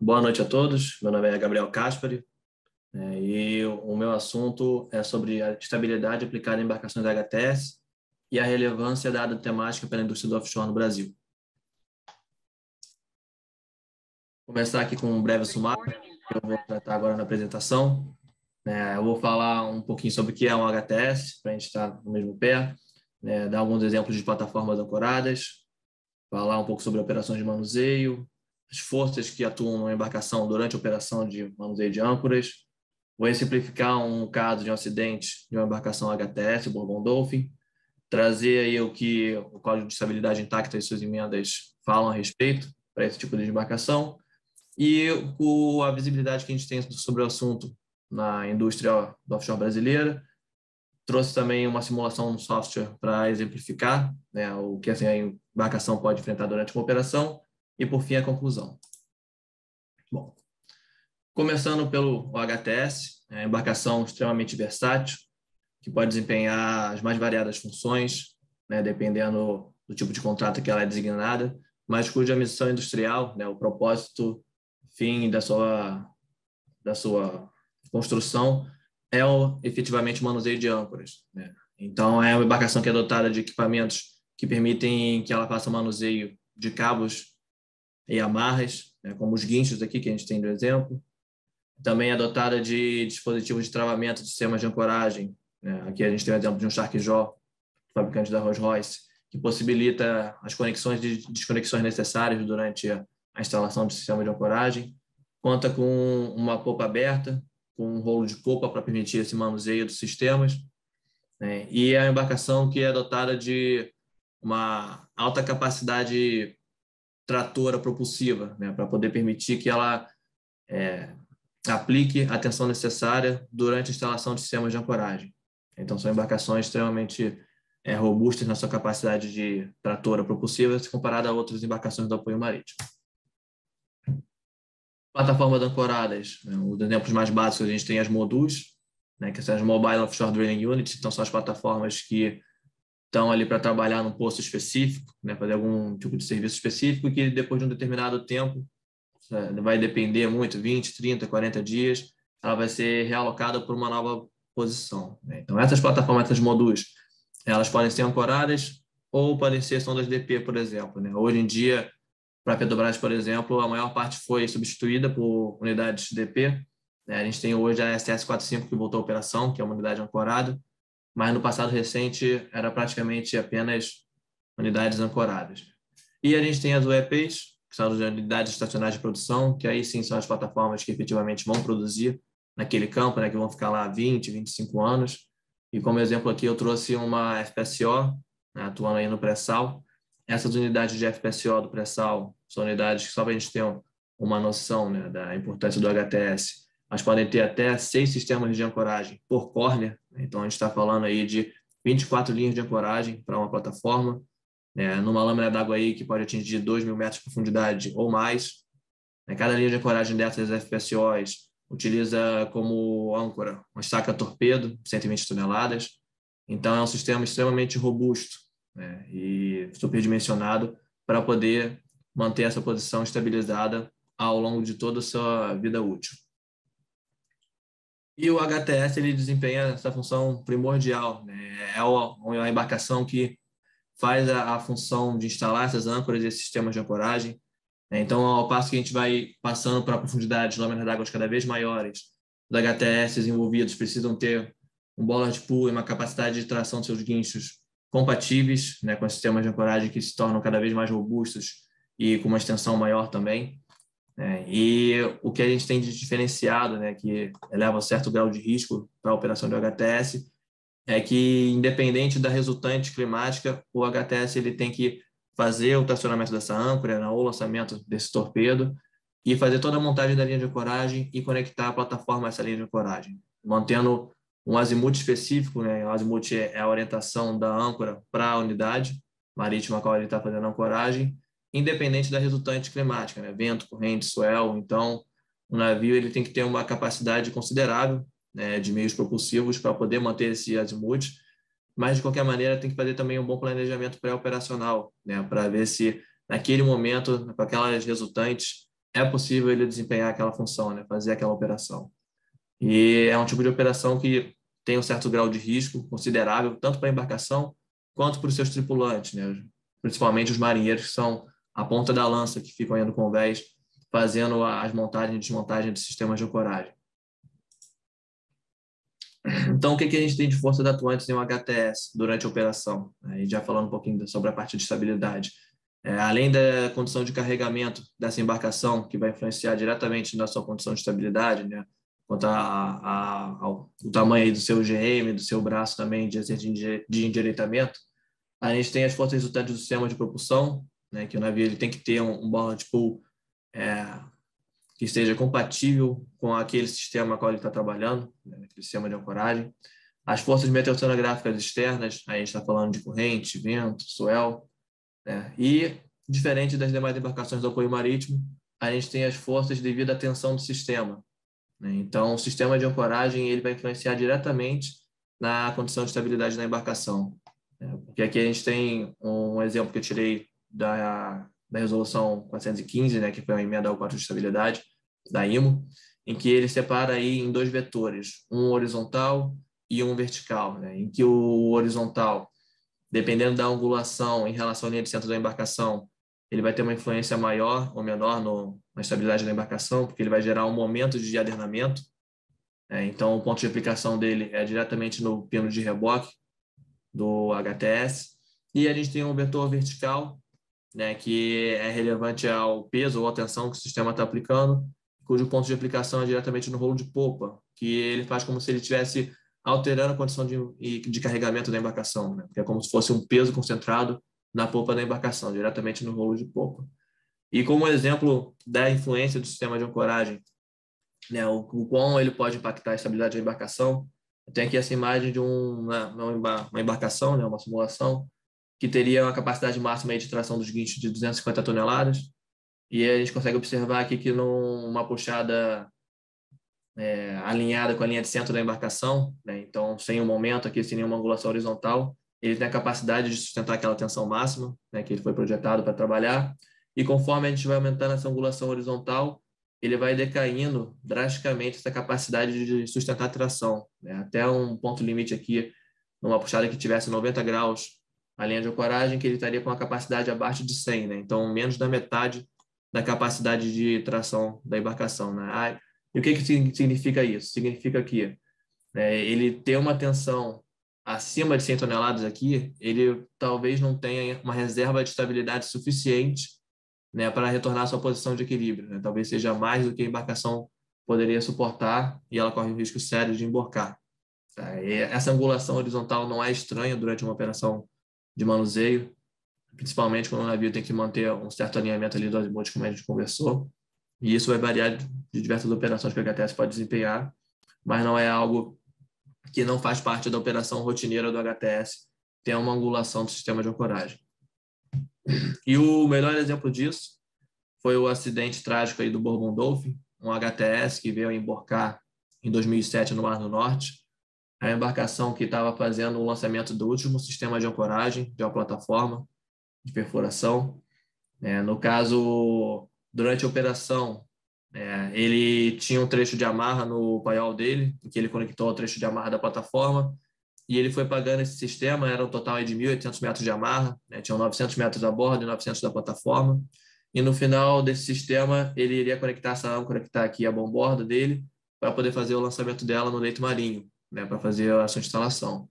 Boa noite a todos. Meu nome é Gabriel Caspari, e o meu assunto é sobre a estabilidade aplicada em embarcações HTS e a relevância dada temática pela indústria do offshore no Brasil. Vou começar aqui com um breve sumário que eu vou tratar agora na apresentação. Eu vou falar um pouquinho sobre o que é um HTS, para a gente estar no mesmo pé, dar alguns exemplos de plataformas ancoradas, falar um pouco sobre operações de manuseio, as forças que atuam na embarcação durante a operação de manuseio de âncoras. Vou exemplificar um caso de um acidente de uma embarcação HTS, o Bourbon Dolphin, trazer aí o que o Código de Estabilidade Intacta e suas emendas falam a respeito para esse tipo de embarcação e a visibilidade que a gente tem sobre o assunto na indústria do offshore brasileira. Trouxe também uma simulação no software para exemplificar, o que assim, a embarcação pode enfrentar durante uma operação e, por fim, a conclusão. Bom, começando pelo HTS, é uma embarcação extremamente versátil, que pode desempenhar as mais variadas funções, dependendo do tipo de contrato que ela é designada, mas cuja missão industrial, o propósito, fim da sua construção é efetivamente o manuseio de âncoras. Então, é uma embarcação que é dotada de equipamentos que permitem que ela faça o manuseio de cabos e amarras, como os guinchos aqui que a gente tem do exemplo. Também é dotada de dispositivos de travamento de sistemas de ancoragem. Aqui a gente tem o exemplo de um Shark-Jaw, fabricante da Rolls-Royce, que possibilita as conexões e desconexões necessárias durante a instalação do sistema de ancoragem. Conta com uma polpa aberta, com um rolo de polpa para permitir esse manuseio dos sistemas. E é uma embarcação que é dotada de uma alta capacidade tratora propulsiva, para poder permitir que ela aplique a tensão necessária durante a instalação de sistemas de ancoragem. Então, são embarcações extremamente robustas na sua capacidade de tratora propulsiva, se comparada a outras embarcações do apoio marítimo. Plataformas ancoradas, os exemplos mais básicos, a gente tem as MODUs, que são as Mobile Offshore Drilling Units, então são as plataformas que estão ali para trabalhar num posto específico, fazer algum tipo de serviço específico, e que depois de um determinado tempo, vai depender muito, 20, 30, 40 dias, ela vai ser realocada por uma nova posição. Então, essas plataformas, essas MODUs, elas podem ser ancoradas ou podem ser sondas DP, por exemplo. Hoje em dia, para a Petrobras, por exemplo, a maior parte foi substituída por unidades DP. A gente tem hoje a SS-45 que voltou à operação, que é uma unidade ancorada, mas no passado recente era praticamente apenas unidades ancoradas. E a gente tem as UEPs, que são as unidades estacionárias de produção, que aí sim são as plataformas que efetivamente vão produzir naquele campo, que vão ficar lá 20, 25 anos. E como exemplo aqui eu trouxe uma FPSO, atuando aí no pré-sal. Essas unidades de FPSO do pré-sal são unidades que, só para a gente ter uma noção da importância do HTS, mas podem ter até 6 sistemas de ancoragem por córnea. Então, a gente está falando aí de 24 linhas de ancoragem para uma plataforma, numa lâmina d'água aí que pode atingir 2.000 metros de profundidade ou mais. Cada linha de ancoragem dessas FPSOs utiliza como âncora uma estaca torpedo, 120 toneladas. Então, é um sistema extremamente robusto, e superdimensionado para poder manter essa posição estabilizada ao longo de toda a sua vida útil. E o HTS ele desempenha essa função primordial. É uma embarcação que faz a função de instalar essas âncoras e esses sistemas de ancoragem. Então, ao passo que a gente vai passando para profundidades de lâminas d'água cada vez maiores, os HTS envolvidos precisam ter um bollard pull e uma capacidade de tração de seus guinchos compatíveis, com os sistemas de ancoragem que se tornam cada vez mais robustos e com uma extensão maior também. E o que a gente tem de diferenciado, que eleva um certo grau de risco para a operação de HTS, é que, independente da resultante climática, o HTS ele tem que fazer o tracionamento dessa âncora, ou o lançamento desse torpedo, e fazer toda a montagem da linha de ancoragem e conectar a plataforma a essa linha de ancoragem, mantendo um azimuth específico. O azimuth é a orientação da âncora para a unidade marítima a qual ele está fazendo a ancoragem, independente da resultante climática, vento, corrente, swell. Então, o navio ele tem que ter uma capacidade considerável de meios propulsivos para poder manter esse azimuth, mas, de qualquer maneira, tem que fazer também um bom planejamento pré-operacional, para ver se, naquele momento, com aquelas resultantes, é possível ele desempenhar aquela função, né? Fazer aquela operação. E é um tipo de operação que tem um certo grau de risco considerável, tanto para a embarcação quanto para os seus tripulantes, né? Principalmente os marinheiros, que são a ponta da lança, que ficam aí no convés, fazendo as montagens e desmontagens de sistemas de ancoragem. Então, o que a gente tem de forças atuantes em um HTS durante a operação? Aí já falando um pouquinho sobre a parte de estabilidade. Além da condição de carregamento dessa embarcação, que vai influenciar diretamente na sua condição de estabilidade, né? Quanto ao tamanho aí do seu GM, do seu braço também de endireitamento, a gente tem as forças resultantes do sistema de propulsão, né? Que o navio ele tem que ter um buoyancy pool que esteja compatível com aquele sistema com qual ele está trabalhando, né? Aquele sistema de ancoragem. As forças meteorológicas externas, aí a gente está falando de corrente, vento, swell, né? E, diferente das demais embarcações do apoio marítimo, a gente tem as forças devido à tensão do sistema, né? Então, o sistema de ancoragem ele vai influenciar diretamente na condição de estabilidade da embarcação, né? Porque aqui a gente tem um exemplo que eu tirei da resolução 415, né, que foi a emenda ao quadro de estabilidade da IMO, em que ele separa aí em dois vetores, um horizontal e um vertical, né? Em que o horizontal, dependendo da angulação em relação à linha de centro da embarcação, ele vai ter uma influência maior ou menor na estabilidade da embarcação, porque ele vai gerar um momento de adernamento. Então, o ponto de aplicação dele é diretamente no pino de reboque do HTS. E a gente tem um vetor vertical, né, que é relevante ao peso ou à tensão que o sistema está aplicando, cujo ponto de aplicação é diretamente no rolo de popa, que ele faz como se ele estivesse alterando a condição de carregamento da embarcação, né? Que é como se fosse um peso concentrado na popa da embarcação, diretamente no rolo de popa. E como exemplo da influência do sistema de ancoragem, né, o quão ele pode impactar a estabilidade da embarcação, eu tenho aqui essa imagem de uma embarcação, né, uma simulação, que teria uma capacidade máxima de tração dos guinchos de 250 toneladas, e a gente consegue observar aqui que numa puxada alinhada com a linha de centro da embarcação, né? Então sem um momento aqui, sem nenhuma angulação horizontal, ele tem a capacidade de sustentar aquela tensão máxima, né, que ele foi projetado para trabalhar, e conforme a gente vai aumentando essa angulação horizontal, ele vai decaindo drasticamente essa capacidade de sustentar a tração, né? Até um ponto limite aqui, numa puxada que tivesse 90 graus a linha de ancoragem, que ele estaria com a capacidade abaixo de 100, né? Então menos da metade da capacidade de tração da embarcação, né? E o que significa isso? Significa que ele ter uma tensão acima de 100 toneladas aqui, ele talvez não tenha uma reserva de estabilidade suficiente, né, para retornar à sua posição de equilíbrio, né? Talvez seja mais do que a embarcação poderia suportar e ela corre um risco sério de emborcar. Tá? E essa angulação horizontal não é estranha durante uma operação de manuseio, principalmente quando o navio tem que manter um certo alinhamento ali do azimuth, como a gente conversou. E isso vai variar de diversas operações que o HTS pode desempenhar, mas não é algo que não faz parte da operação rotineira do HTS, ter uma angulação do sistema de ancoragem. E o melhor exemplo disso foi o acidente trágico aí do Bourbon Dolphin, um HTS que veio a emborcar em 2007 no Mar do Norte. A embarcação que estava fazendo o lançamento do último sistema de ancoragem de uma plataforma de perfuração. No caso, durante a operação, ele tinha um trecho de amarra no paiol dele, em que ele conectou ao trecho de amarra da plataforma, e ele foi pagando esse sistema, era um total de 1.800 metros de amarra, né? Tinham 900 metros a bordo e 900 da plataforma, e no final desse sistema, ele iria conectar essa âncora que está aqui, a bomborda dele, para poder fazer o lançamento dela no leito marinho, né? Para fazer a sua instalação.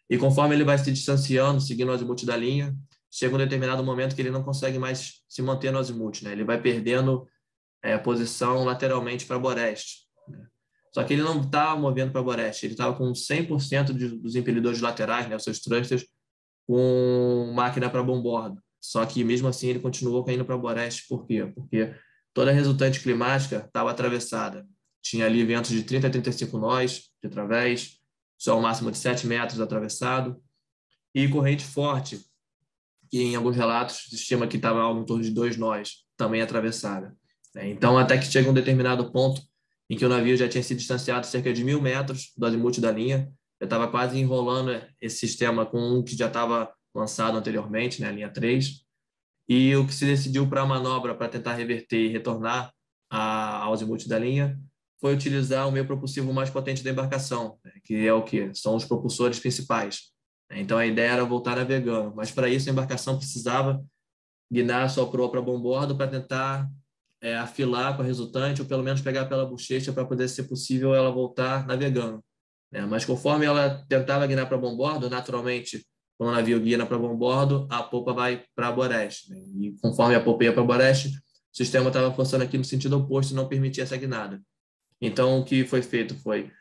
E conforme ele vai se distanciando, seguindo o azimuth da linha, chega um determinado momento que ele não consegue mais se manter no azimuth, né? Ele vai perdendo posição lateralmente para Boreste, né? Só que ele não estava movendo para Boreste, ele estava com 100% dos impelidores laterais, né, os seus thrusters, com máquina para bomborda. Só que mesmo assim ele continuou caindo para Boreste. Por quê? Porque toda a resultante climática estava atravessada. Tinha ali ventos de 30 a 35 nós de través, sol máximo de 7 metros atravessado, e corrente forte, que em alguns relatos se estima que estava algo em torno de 2 nós, também atravessada. Então, até que chega um determinado ponto em que o navio já tinha se distanciado cerca de 1.000 metros do azimuth da linha, já estava quase enrolando esse sistema com um que já estava lançado anteriormente, né, a linha 3, e o que se decidiu para a manobra, para tentar reverter e retornar ao azimuth da linha foi utilizar o meio propulsivo mais potente da embarcação, né, que é o quê? São os propulsores principais. Então, a ideia era voltar navegando, mas para isso a embarcação precisava guinar a sua proa para bombordo para tentar afilar com a resultante ou pelo menos pegar pela bochecha para poder ser possível ela voltar navegando, né? Mas conforme ela tentava guinar para bombordo, naturalmente, quando o navio guina para bombordo, a popa vai para boreste, né? E conforme a popa ia para boreste, o sistema estava forçando aqui no sentido oposto e não permitia essa guinada. Então, o que foi feito foi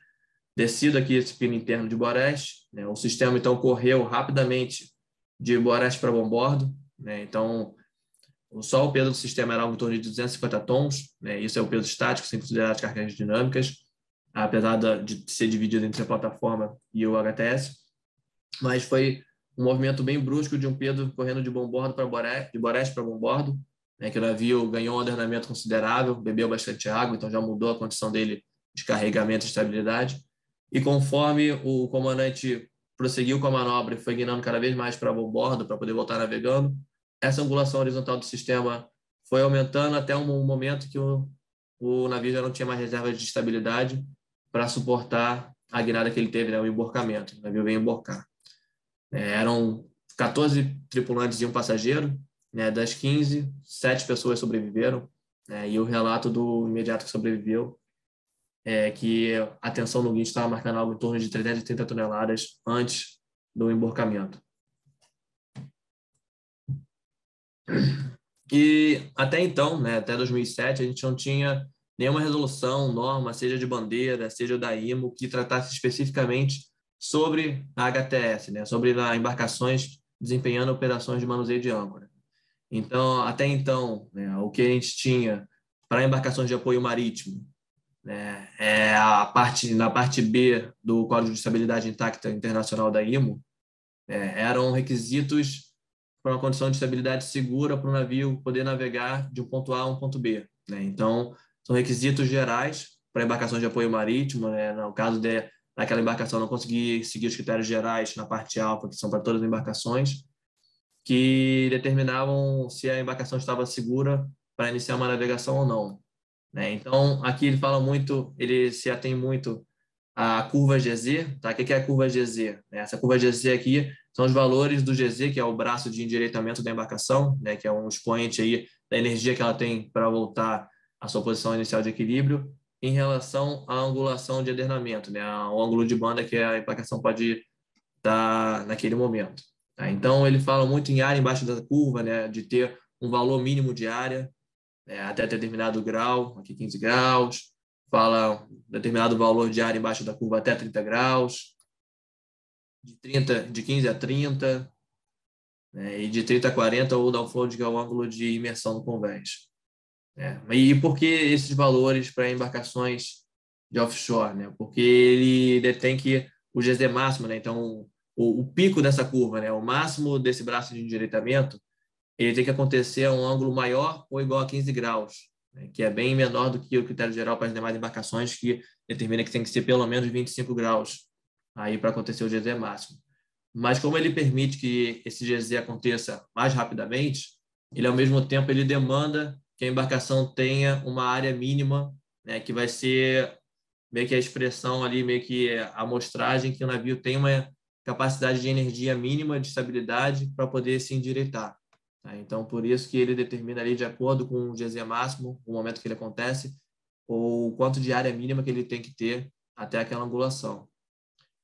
descido aqui esse pino interno de boreste, né? O sistema, então, correu rapidamente de boreste para bombordo, né? Então, só o peso do sistema era algo em torno de 250 tons, né? Isso é o peso estático, sem considerar as cargas dinâmicas, apesar de ser dividido entre a plataforma e o HTS. Mas foi um movimento bem brusco de um Pedro correndo de bombordo para boreste, de boreste para bombordo, né? Que o navio ganhou um ordenamento considerável, bebeu bastante água, então já mudou a condição dele de carregamento e estabilidade. E conforme o comandante prosseguiu com a manobra e foi guiando cada vez mais para bombordo para poder voltar navegando, essa angulação horizontal do sistema foi aumentando até um momento que o navio já não tinha mais reservas de estabilidade para suportar a guinada que ele teve, né, o emborcamento. O navio veio emborcar. Eram 14 tripulantes e um passageiro, né, das 15, 7 pessoas sobreviveram, né, e o relato do imediato que sobreviveu é que a tensão no guincho estava marcando algo em torno de 330 toneladas antes do emborcamento. E até então, né, até 2007, a gente não tinha nenhuma resolução, norma, seja de bandeira, seja da IMO, que tratasse especificamente sobre a HTS, né, sobre embarcações desempenhando operações de manuseio de âncora. Então, até então, né, o que a gente tinha para embarcações de apoio marítimo, né, na parte B do Código de Estabilidade Intacta Internacional da IMO, eram requisitos para uma condição de estabilidade segura para o navio poder navegar de um ponto A a um ponto B, né? Então, são requisitos gerais para embarcações de apoio marítimo, né? No caso daquela embarcação não conseguir seguir os critérios gerais na parte alfa, que são para todas as embarcações, que determinavam se a embarcação estava segura para iniciar uma navegação ou não, né? Então, aqui ele se atém muito à curva GZ, tá? O que é a curva GZ? Essa curva GZ aqui são os valores do GZ, que é o braço de endireitamento da embarcação, né? Que é um expoente aí da energia que ela tem para voltar à sua posição inicial de equilíbrio, em relação à angulação de adernamento, né? O ângulo de banda que a embarcação pode estar naquele momento. Tá? Então, ele fala muito em área embaixo da curva, né? De ter um valor mínimo de área, até determinado grau, aqui 15 graus, fala determinado valor de área embaixo da curva até 30 graus, de 15 a 30, né, e de 30 a 40 o downflow, que é o ângulo de imersão do convés. E por que esses valores para embarcações de offshore? Né? Porque ele detém que o GZ máximo, né? Então o pico dessa curva, né? O máximo desse braço de endireitamento, ele tem que acontecer a um ângulo maior ou igual a 15 graus, né? Que é bem menor do que o critério geral para as demais embarcações, que determina que tem que ser pelo menos 25 graus aí para acontecer o GZ máximo. Mas como ele permite que esse GZ aconteça mais rapidamente, ele ao mesmo tempo ele demanda que a embarcação tenha uma área mínima, né, que vai ser meio que a expressão ali, meio que a amostragem que o navio tem uma capacidade de energia mínima de estabilidade para poder se endireitar. Tá? Então, por isso que ele determina ali, de acordo com o GZ máximo, o momento que ele acontece, ou o quanto de área mínima que ele tem que ter até aquela angulação.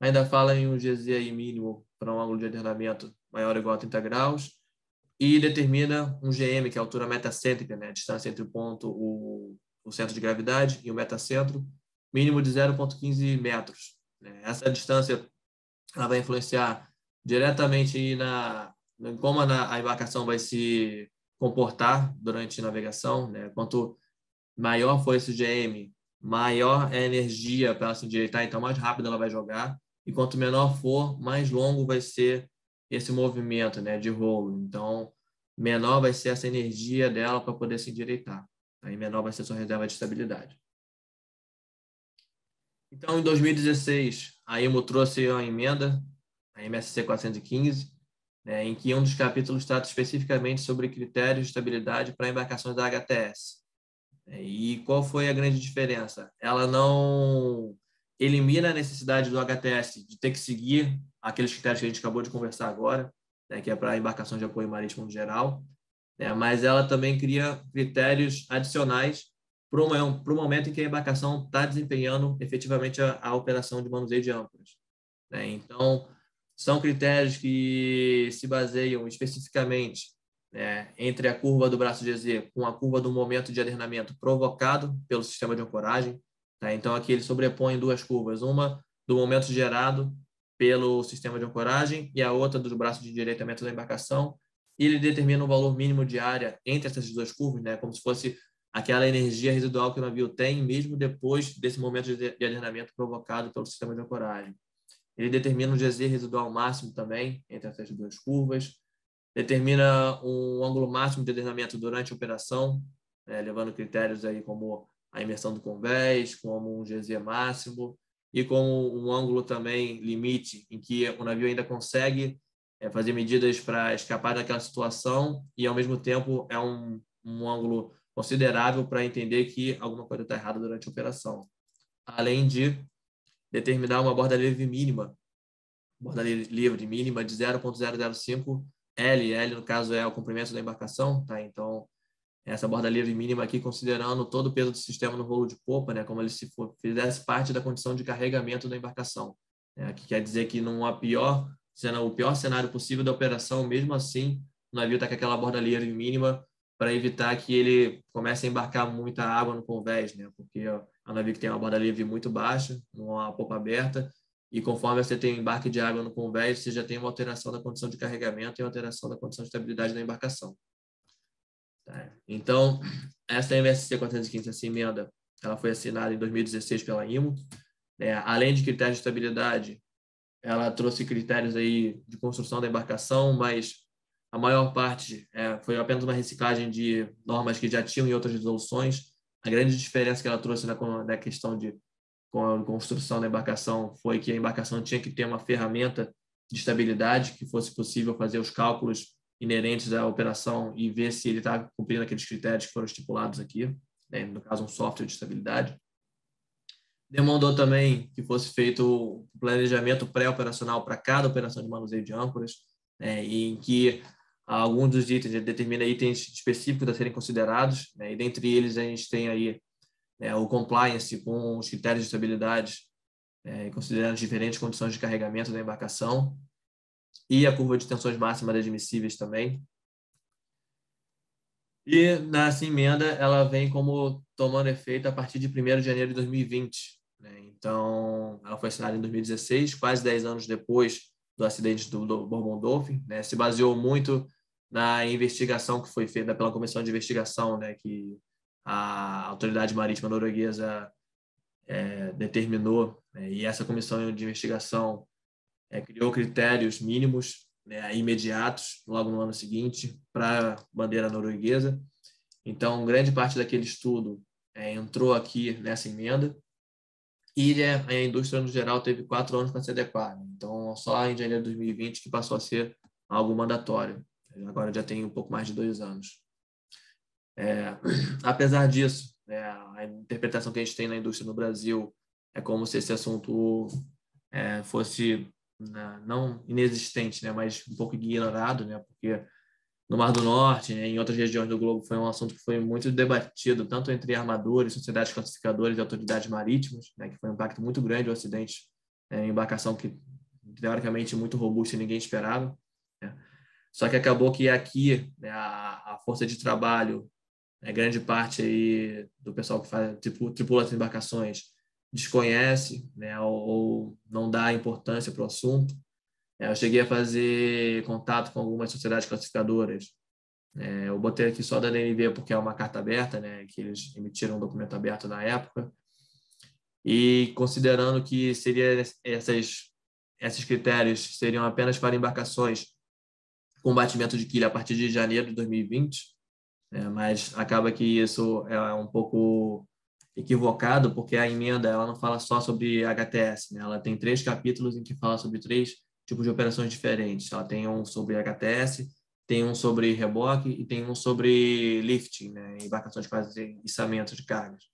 Ainda fala em um GZ aí mínimo para um ângulo de adernamento maior ou igual a 30 graus, e determina um GM, que é a altura metacêntrica, né? A distância entre o centro de gravidade e o metacentro, mínimo de 0,15 metros. Né? Essa distância ela vai influenciar diretamente em como a embarcação vai se comportar durante a navegação. Né? Quanto maior for esse GM, maior é a energia para ela se endireitar, então mais rápido ela vai jogar. E quanto menor for, mais longo vai ser esse movimento, né, de rolo. Então, menor vai ser essa energia dela para poder se endireitar. Aí menor vai ser sua reserva de estabilidade. Então, em 2016, a IMO trouxe uma emenda, a MSC 415, né, em que um dos capítulos trata especificamente sobre critérios de estabilidade para embarcações da HTS. E qual foi a grande diferença? Ela não elimina a necessidade do HTS de ter que seguir aqueles critérios que a gente acabou de conversar agora, né, que é para embarcação de apoio marítimo no geral, né, mas ela também cria critérios adicionais para o momento em que a embarcação está desempenhando efetivamente a operação de manuseio de âncoras, né? Então, são critérios que se baseiam especificamente, né, entre a curva do braço de EZ com a curva do momento de adernamento provocado pelo sistema de ancoragem. Tá? Então, aqui ele sobrepõe duas curvas, uma do momento gerado pelo sistema de ancoragem e a outra do braço de endireitamento da embarcação. E ele determina um valor mínimo de área entre essas duas curvas, né, como se fosse aquela energia residual que o navio tem, mesmo depois desse momento de adernamento provocado pelo sistema de ancoragem. Ele determina um GZ residual máximo também entre essas duas curvas, determina um ângulo máximo de adernamento durante a operação, levando critérios aí como a imersão do convés, como um GZ máximo e como um ângulo também limite em que o navio ainda consegue fazer medidas para escapar daquela situação e ao mesmo tempo é um ângulo considerável para entender que alguma coisa está errada durante a operação. Além de determinar uma borda livre mínima, borda livre mínima de 0,005 L. L, no caso, é o comprimento da embarcação, tá? Então, essa borda livre mínima aqui, considerando todo o peso do sistema no rolo de popa, né? Como ele se fizesse parte da condição de carregamento da embarcação, né? Que quer dizer que sendo o pior cenário possível da operação, mesmo assim, o navio está com aquela borda livre mínima para evitar que ele comece a embarcar muita água no convés, né? Porque é um navio que tem uma borda livre muito baixa, uma popa aberta, e conforme você tem um embarque de água no convés, você já tem uma alteração da condição de carregamento e uma alteração da condição de estabilidade da embarcação. Tá? Então, essa MSC 415, essa emenda, ela foi assinada em 2016 pela IMO. Além de critérios de estabilidade, ela trouxe critérios aí de construção da embarcação, mas a maior parte foi apenas uma reciclagem de normas que já tinham em outras resoluções. A grande diferença que ela trouxe na questão de com a construção da embarcação foi que a embarcação tinha que ter uma ferramenta de estabilidade que fosse possível fazer os cálculos inerentes à operação e ver se ele está cumprindo aqueles critérios que foram estipulados aqui, né? No caso, um software de estabilidade. Demandou também que fosse feito o planejamento pré-operacional para cada operação de manuseio de âncoras, né? E em que alguns dos itens, determina itens específicos a serem considerados, né? E dentre eles a gente tem aí o compliance com os critérios de estabilidade, considerando as diferentes condições de carregamento da embarcação, e a curva de tensões máximas admissíveis também. E nessa emenda, ela vem como tomando efeito a partir de 1º de janeiro de 2020. Né? Então, ela foi assinada em 2016, quase 10 anos depois do acidente do Bourbon Dolphin. Né? Se baseou muito na investigação que foi feita pela comissão de investigação, né? Que a autoridade marítima norueguesa determinou, né? E essa comissão de investigação criou critérios mínimos, né, imediatos, logo no ano seguinte, para a bandeira norueguesa. Então, grande parte daquele estudo entrou aqui nessa emenda e a indústria, no geral, teve 4 anos para se adequar. Então, só em janeiro de 2020 que passou a ser algo mandatório. Agora já tem um pouco mais de 2 anos. Apesar disso, a interpretação que a gente tem na indústria no Brasil é como se esse assunto fosse não inexistente, né, mas um pouco ignorado, né, porque no Mar do Norte, né, em outras regiões do globo, foi um assunto que foi muito debatido, tanto entre armadores, sociedades classificadoras e autoridades marítimas, né, que foi um impacto muito grande o acidente em embarcação que, teoricamente, muito robusta e ninguém esperava. Né. Só que acabou que aqui, né, a força de trabalho, grande parte aí do pessoal que tripula as embarcações desconhece, né, ou não dá importância para o assunto. Eu cheguei a fazer contato com algumas sociedades classificadoras. Eu botei aqui só da DNV porque é uma carta aberta, né, que eles emitiram um documento aberto na época. E considerando que esses critérios seriam apenas para embarcações com batimento de quilha a partir de janeiro de 2020, mas acaba que isso é um pouco equivocado, porque a emenda ela não fala só sobre HTS, né? Ela tem 3 capítulos em que fala sobre 3 tipos de operações diferentes. Ela tem um sobre HTS, tem um sobre reboque e tem um sobre lifting, né, embarcações que fazem içamento de cargas.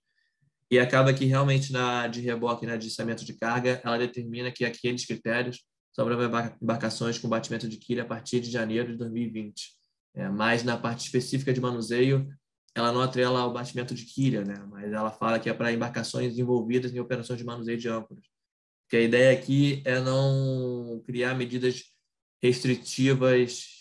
E acaba que realmente na de reboque e na de içamento de carga, ela determina que aqueles critérios sobre embarcações com batimento de quilha a partir de janeiro de 2020. Mas na parte específica de manuseio, ela não atrela ao batimento de quilha, né? Mas ela fala que é para embarcações envolvidas em operações de manuseio de âncoras. Porque a ideia aqui é não criar medidas restritivas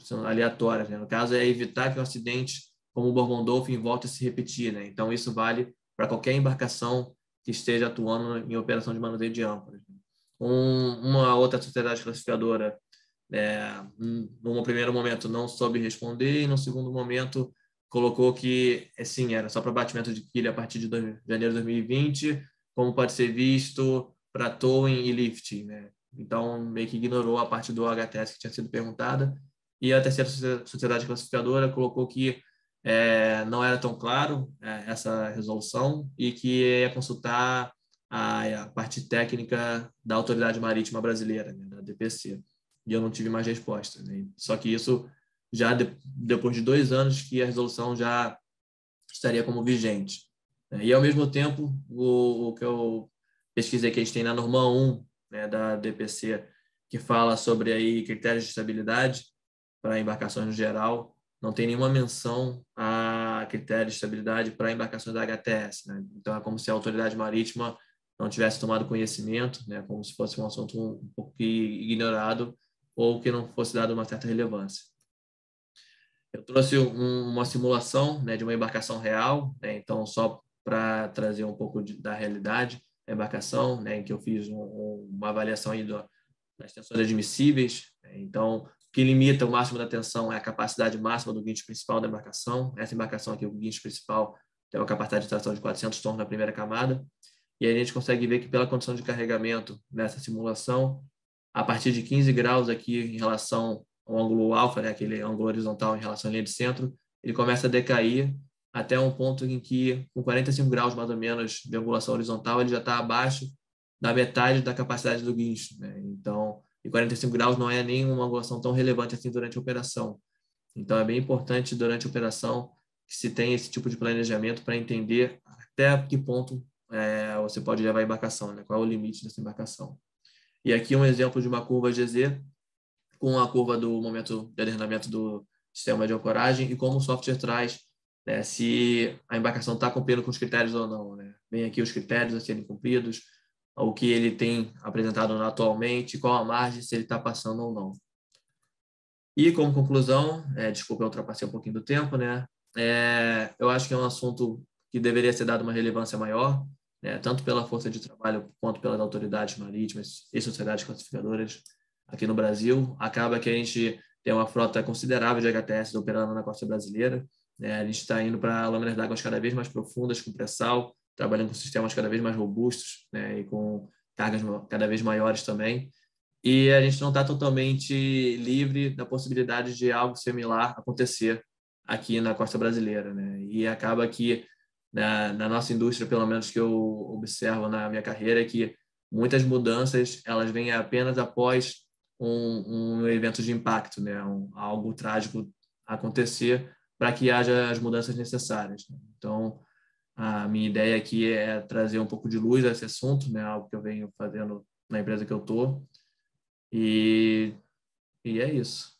são aleatórias, né? No caso, é evitar que um acidente como o Bourbon Dolphin volte a se repetir, né? Então, isso vale para qualquer embarcação que esteja atuando em operação de manuseio de âncoras. Uma outra sociedade classificadora, num primeiro momento, não soube responder, e no segundo momento, colocou que, sim, era só para batimento de quilha a partir de janeiro de 2020, como pode ser visto para towing e lifting, né? Então, meio que ignorou a parte do HTS que tinha sido perguntada. E a terceira sociedade classificadora colocou que não era tão claro essa resolução e que ia consultar a parte técnica da Autoridade Marítima Brasileira, né, da DPC. E eu não tive mais resposta, né? Só que isso já depois de 2 anos que a resolução já estaria como vigente. E, ao mesmo tempo, o que eu pesquisei que a gente tem na norma 1, né, da DPC, que fala sobre aí critérios de estabilidade para embarcações no geral, não tem nenhuma menção a critérios de estabilidade para embarcações da HTS, né? Então, é como se a autoridade marítima não tivesse tomado conhecimento, né, como se fosse um assunto um pouco ignorado ou que não fosse dado uma certa relevância. Eu trouxe uma simulação, né, de uma embarcação real, né, então só para trazer um pouco da realidade da embarcação, né, em que eu fiz uma avaliação aí das tensões admissíveis. Né, então, o que limita o máximo da tensão é a capacidade máxima do guincho principal da embarcação. Essa embarcação aqui, o guincho principal, tem uma capacidade de tração de 400 tons na primeira camada. E aí a gente consegue ver que pela condição de carregamento nessa simulação, a partir de 15 graus aqui em relação ao ângulo alfa, né, aquele ângulo horizontal em relação à linha de centro, ele começa a decair até um ponto em que, com 45 graus mais ou menos de angulação horizontal, ele já está abaixo da metade da capacidade do guincho, né? Então, e 45 graus não é nem uma angulação tão relevante assim durante a operação. Então, é bem importante durante a operação que se tenha esse tipo de planejamento para entender até que ponto você pode levar a embarcação, né? Qual é o limite dessa embarcação. E aqui um exemplo de uma curva GZ com a curva do momento de alinhamento do sistema de ancoragem e como o software traz, né, se a embarcação está cumprindo com os critérios ou não, né? Vem aqui os critérios a serem cumpridos, o que ele tem apresentado atualmente, qual a margem, se ele está passando ou não. E como conclusão, desculpa, eu ultrapassei um pouquinho do tempo, né? Eu acho que é um assunto que deveria ser dado uma relevância maior, né, tanto pela força de trabalho quanto pelas autoridades marítimas e sociedades classificadoras aqui no Brasil. Acaba que a gente tem uma frota considerável de HTS operando na costa brasileira, né? A gente está indo para lâminas d'água cada vez mais profundas, com pré-sal, trabalhando com sistemas cada vez mais robustos, né, e com cargas cada vez maiores também. E a gente não está totalmente livre da possibilidade de algo similar acontecer aqui na costa brasileira, né? E acaba que na nossa indústria, pelo menos que eu observo na minha carreira, é que muitas mudanças elas vêm apenas após um evento de impacto, né? Algo trágico acontecer para que haja as mudanças necessárias. Né? Então, a minha ideia aqui é trazer um pouco de luz a esse assunto, né? Algo que eu venho fazendo na empresa que eu estou. E é isso.